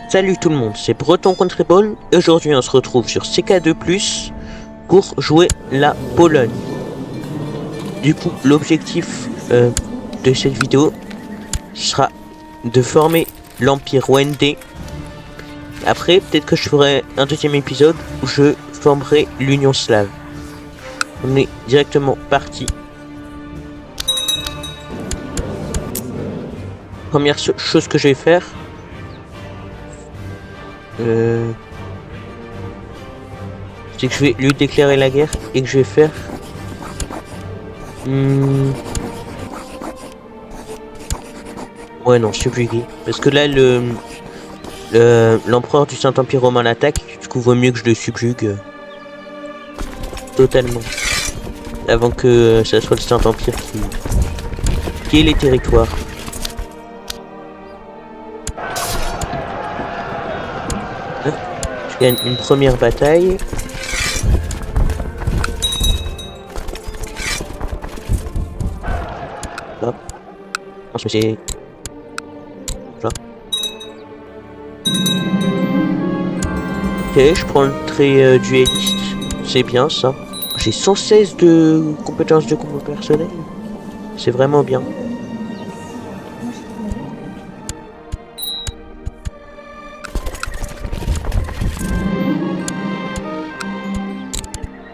Salut tout le monde, c'est Breton Contréball et aujourd'hui on se retrouve sur CK2+, pour jouer la Pologne. Du coup, l'objectif de cette vidéo sera de former l'Empire Wendé. Après, peut-être que je ferai un deuxième épisode où je formerai l'Union Slave. On est directement parti. Première chose que je vais faire, c'est que je vais lui déclarer la guerre et que je vais faire ouais non, subjuguer, parce que là l'empereur du Saint-Empire romain l'attaque, du coup vaut mieux que je le subjugue totalement avant que ça soit le Saint-Empire qui ait les territoires. Je gagne une première bataille. Hop. Ensuite c'est là. Ok, je prends le trait dueliste. C'est bien ça. J'ai 116 de compétences de combat personnel. C'est vraiment bien.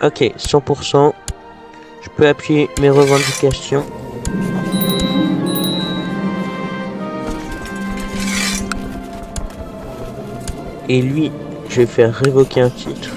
Ok, 100%. Je peux appuyer mes revendications. Et lui, je vais faire révoquer un titre.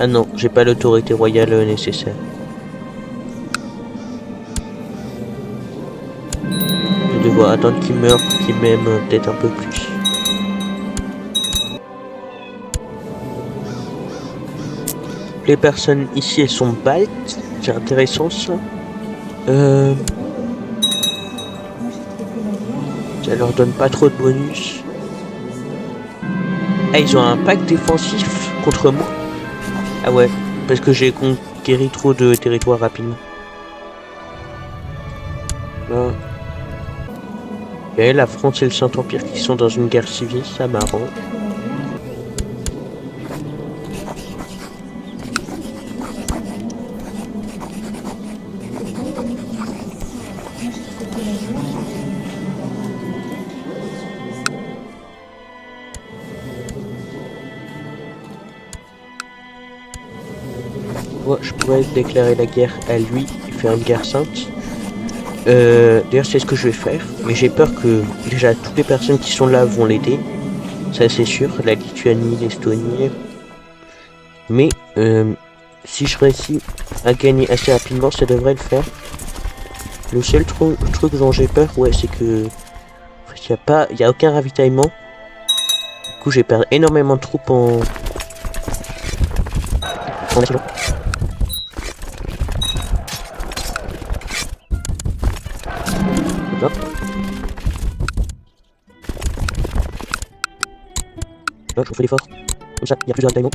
Ah non, j'ai pas l'autorité royale nécessaire. Je vais devoir attendre qu'il meure pour qu'il m'aime peut-être un peu plus. Les personnes ici, elles sont baltes. C'est intéressant ça. Ça leur donne pas trop de bonus. Ah, ils ont un pacte défensif contre moi. Ah ouais, parce que j'ai conquéri trop de territoire rapidement. Là. Et la France et le Saint-Empire qui sont dans une guerre civile, ça m'arrange. Ouais, je pourrais déclarer la guerre à lui et faire une guerre sainte. D'ailleurs c'est ce que je vais faire, mais j'ai peur que déjà toutes les personnes qui sont là vont l'aider. Ça c'est sûr, la Lituanie, l'Estonie. Mais si je réussis à gagner assez rapidement, ça devrait le faire. Le seul truc dont j'ai peur, ouais, c'est que il y a aucun ravitaillement. Du coup, j'ai perdu énormément de troupes en asile. Là, je vous fais l'effort. Comme ça, il y a plus de ravitaillement.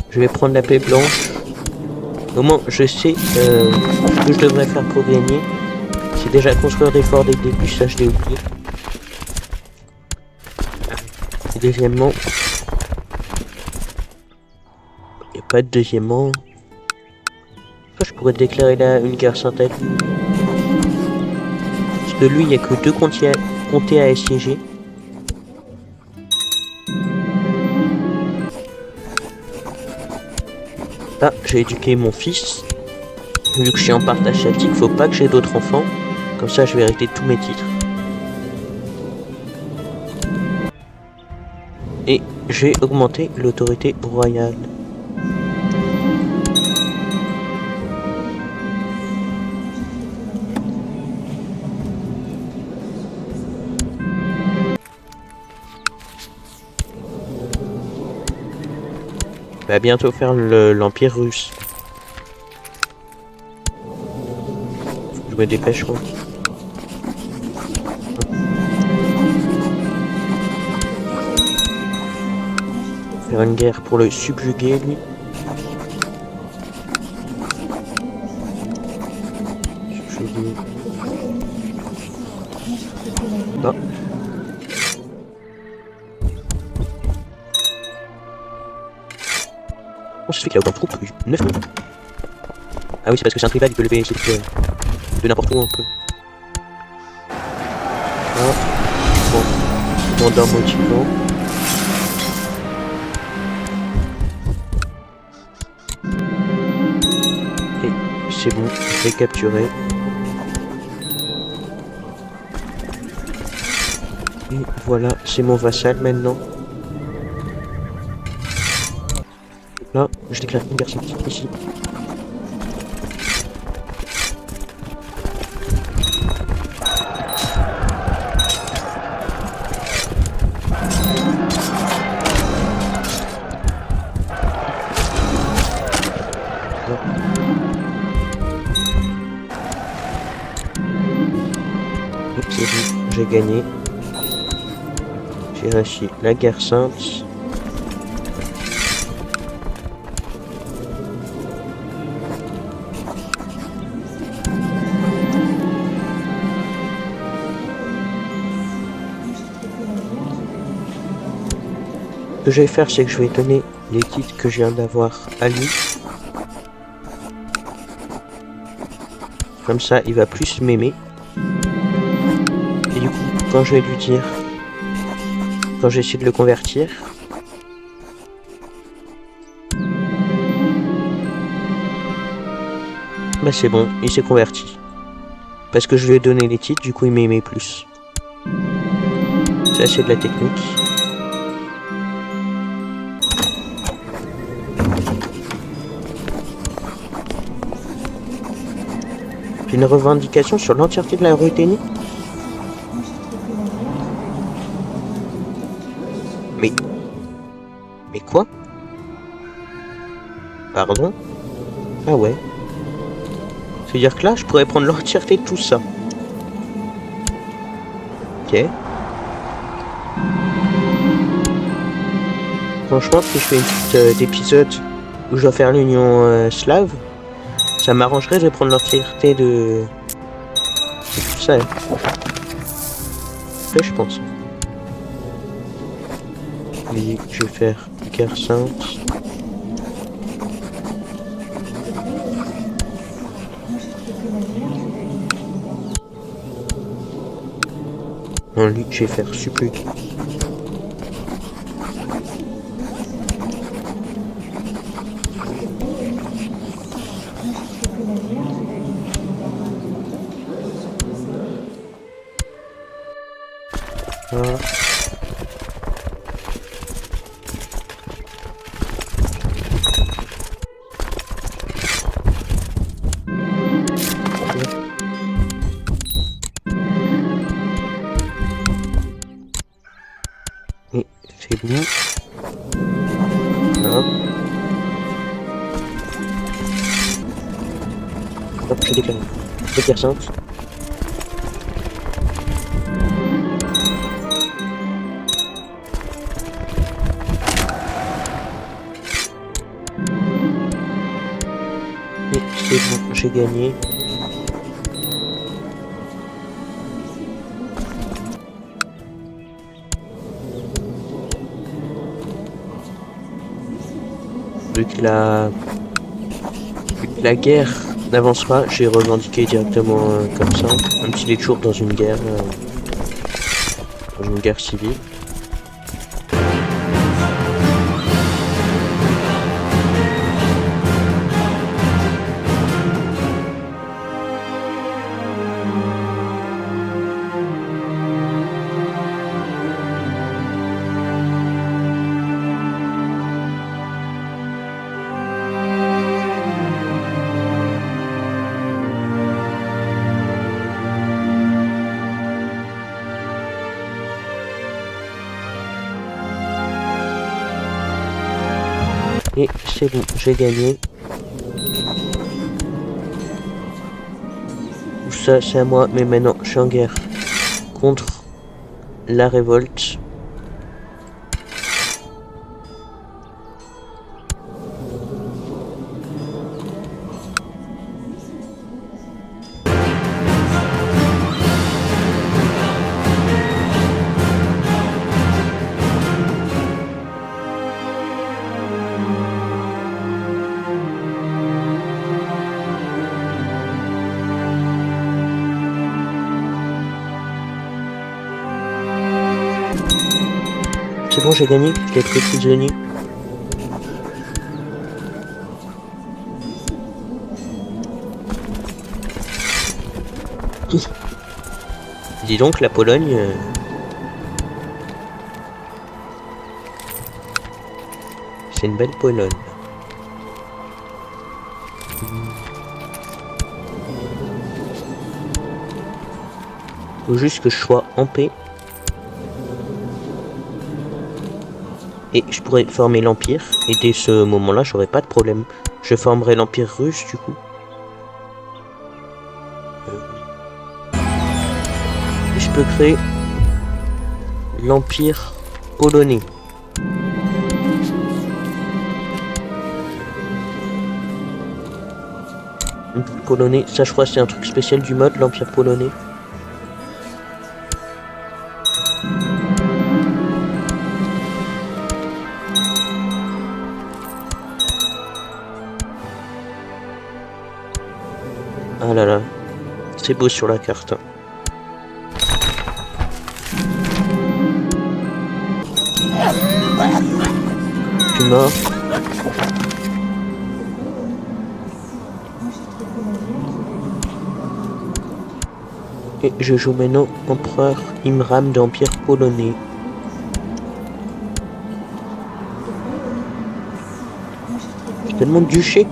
Je vais prendre la paix blanche. Au moins, je sais ce que je devrais faire pour gagner. C'est déjà construire des forts dès le début, ça je l'ai oublié. Et deuxièmement, il n'y a pas de deuxièmement. Je pourrais déclarer là une guerre sainte à lui. Parce que lui, il n'y a que 2 comtés à assiéger. Là, j'ai éduqué mon fils. Vu que je suis en partage celtique, faut pas que j'ai d'autres enfants. Comme ça, je vais hériter tous mes titres. Et j'ai augmenté l'autorité royale. On va bientôt faire l'Empire russe. Je me dépêche, quoi. Faire une guerre pour le subjuguer, lui. Non. On se fait qu'il a autant de troupes, 9 000. Ah oui, c'est parce que c'est un tribal, il peut lever ses troupes de n'importe où un peu. Ah. Bon, mandat motivant. Et c'est bon, je l'ai capturé. Et voilà, c'est mon vassal maintenant. Là, je déclare une personne ici. C'est bon, j'ai gagné. J'ai réussi la guerre sainte. Ce que je vais faire, c'est que je vais donner les titres que je viens d'avoir à lui. Comme ça, il va plus m'aimer. Et du coup, quand je vais lui dire, quand j'essaie de le convertir, bah c'est bon, il s'est converti. Parce que je lui ai donné les titres, du coup il m'aimait plus. Ça c'est de la technique. J'ai une revendication sur l'entièreté de la Ruténie. Mais quoi? Pardon? Ah ouais. C'est-à-dire que là, je pourrais prendre l'entièreté de tout ça. Ok. Franchement, si je fais une petite épisode où je dois faire l'union slave, ça m'arrangerait de prendre l'entièreté de tout ça. Là, je pense. Et je vais faire guerre sainte. Non, lui, je vais faire suppléer. Voilà. Et c'est bon. Voilà. Hop, je déclare. Guerre sainte. Et c'est bon, j'ai gagné. Vu que la guerre n'avance pas, j'ai revendiqué directement comme ça, même s'il est toujours dans une guerre civile. Et c'est bon, j'ai gagné. Ça, c'est à moi, mais maintenant, je suis en guerre contre la révolte. c'est bon, j'ai gagné, je l'ai pris prisonnier. Dis donc, la Pologne... c'est une belle Pologne. Faut juste que je sois en paix. Et je pourrais former l'Empire. Et dès ce moment-là, j'aurai pas de problème. Je formerai l'Empire russe, du coup. Et je peux créer l'Empire polonais. Polonais, ça je crois c'est un truc spécial du mode, l'Empire polonais. Ah là là, c'est beau sur la carte. Tu es mort. Et je joue maintenant Empereur Imram de l'Empire polonais. Je te demande duché.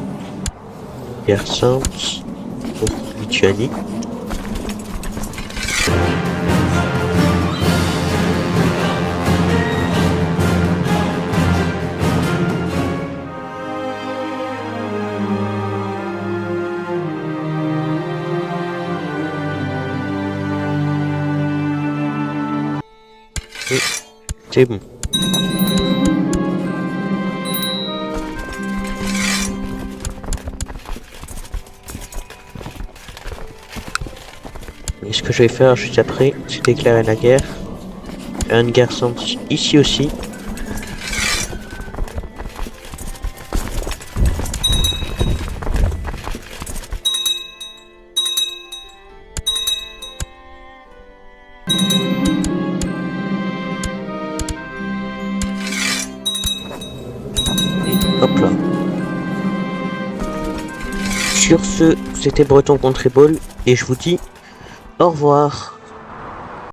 Guerre sainte pour Lituanie. C'est bon. Et ce que je vais faire juste après, c'est déclarer la guerre. Faire une guerre sainte ici aussi. Hop là. Sur ce, c'était Breton contre Ebol et je vous dis au revoir.